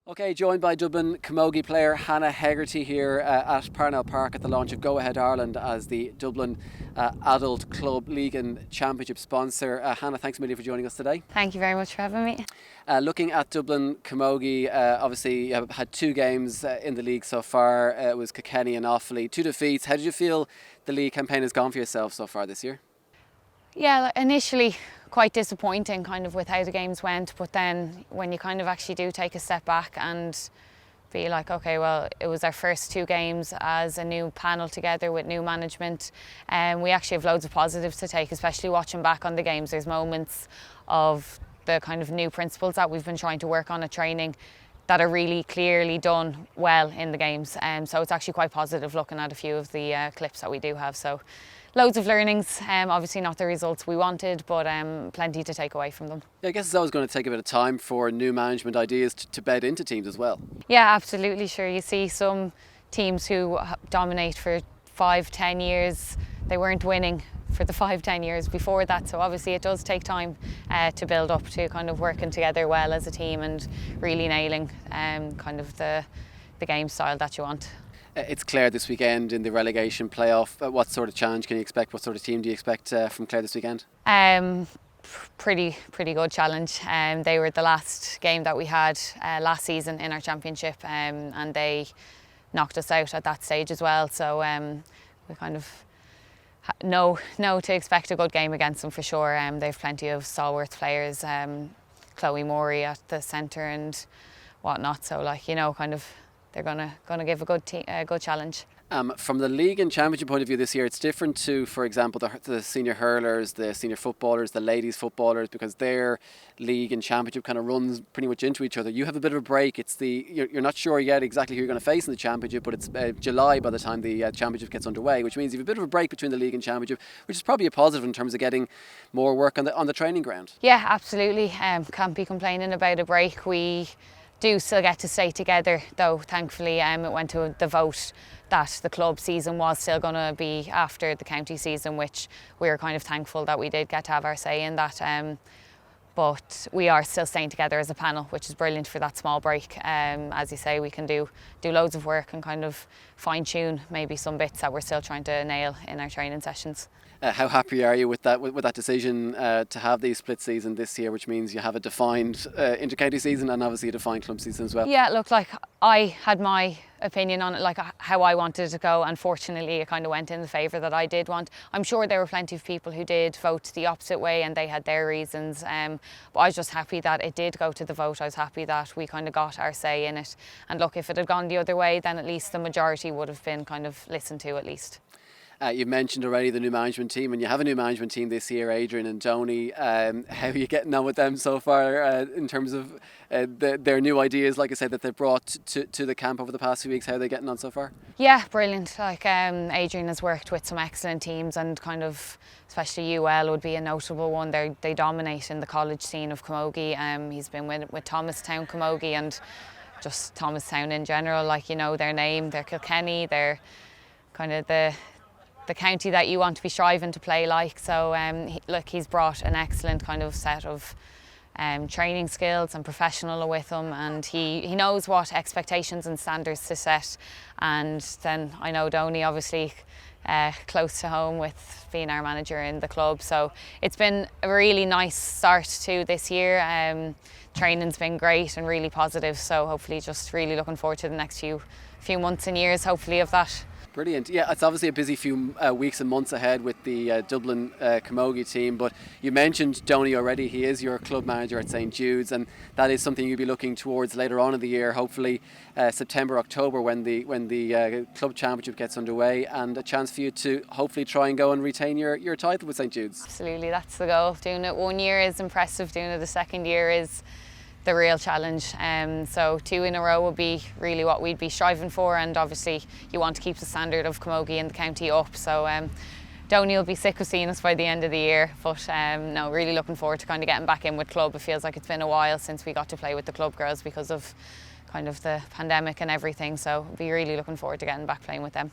Okay, joined by Dublin camogie player Hannah Hegarty here at Parnell Park at the launch of Go Ahead Ireland as the Dublin Adult Club League and Championship sponsor. Hannah, thanks a million for joining us today. Thank you very much for having me. Looking at Dublin camogie, obviously you have had two games in the league so far. It was Kilkenny and Offaly, two defeats. How did you feel the league campaign has gone for yourself so far this year? Yeah, initially quite disappointing kind of with how the games went, but then when you kind of actually do take a step back and be like, okay, well, it was our first two games as a new panel together with new management, and we actually have loads of positives to take, especially watching back on the games. There's moments of the kind of new principles that we've been trying to work on at training that are really clearly done well in the games, so it's actually quite positive looking at a few of the clips that we do have. So loads of learnings, obviously not the results we wanted, but plenty to take away from them. Yeah, I guess it's always going to take a bit of time for new management ideas to bed into teams as well. Yeah, absolutely, sure. You see some teams who dominate for 5-10 years, they weren't winning for the 5-10 years before that, so obviously it does take time to build up to kind of working together well as a team and really nailing kind of the game style that you want. It's Clare this weekend in the relegation playoff. What sort of challenge can you expect? What sort of team do you expect from Clare this weekend? Pretty good challenge. They were the last game that we had last season in our championship, and they knocked us out at that stage as well. So we kind of know to expect a good game against them for sure. They've plenty of stalwart players, Chloe Morey at the centre and whatnot. So kind of. They're gonna give a good challenge. From the league and championship point of view this year, it's different to, for example, the senior hurlers, the senior footballers, the ladies footballers, because their league and championship kind of runs pretty much into each other. You have a bit of a break. You're not sure yet exactly who you're going to face in the championship, but it's July by the time the championship gets underway, which means you have a bit of a break between the league and championship, which is probably a positive in terms of getting more work on the training ground. Yeah, absolutely. Can't be complaining about a break. We do still get to stay together, though thankfully it went to the vote that the club season was still going to be after the county season, which we are kind of thankful that we did get to have our say in that. But we are still staying together as a panel, which is brilliant for that small break. As you say, we can do loads of work and kind of fine tune maybe some bits that we're still trying to nail in our training sessions. How happy are you with that decision to have the split season this year, which means you have a defined inter-county season and obviously a defined club season as well? Yeah, look, I had my opinion on it, how I wanted it to go. Unfortunately, it kind of went in the favour that I did want. I'm sure there were plenty of people who did vote the opposite way and they had their reasons, but I was just happy that it did go to the vote. I was happy that we kind of got our say in it, and look, if it had gone the other way, then at least the majority would have been kind of listened to at least. You've mentioned already the new management team, and you have a new management team this year, Adrian and Donny. How are you getting on with them so far in terms of their new ideas, like I said, that they've brought to the camp over the past few weeks? How are they getting on so far? Yeah, brilliant. Adrian has worked with some excellent teams, and kind of especially UL would be a notable one. They dominate in the college scene of camogie. He's been with Thomastown Camogie and just Thomastown in general. Their name, they're Kilkenny, they're kind of the county that you want to be striving to play like. So he's brought an excellent kind of set of training skills and professional with him, and he knows what expectations and standards to set. And then I know Donny obviously close to home with being our manager in the club, so it's been a really nice start to this year. Training's been great and really positive, so hopefully just really looking forward to the next few months and years hopefully of that. Brilliant. Yeah, it's obviously a busy few weeks and months ahead with the Dublin camogie team, but you mentioned Donny already. He is your club manager at St Jude's, and that is something you'll be looking towards later on in the year, hopefully September, October, when the club championship gets underway, and a chance for you to hopefully try and go and retain your title with St Jude's. Absolutely, that's the goal. Doing it one year is impressive, doing it the second year is the real challenge. So 2 in a row would be really what we'd be striving for, and obviously you want to keep the standard of camogie in the county up. So Donny will be sick of seeing us by the end of the year, but no, really looking forward to kind of getting back in with club. It feels like it's been a while since we got to play with the club girls because of kind of the pandemic and everything, so be really looking forward to getting back playing with them.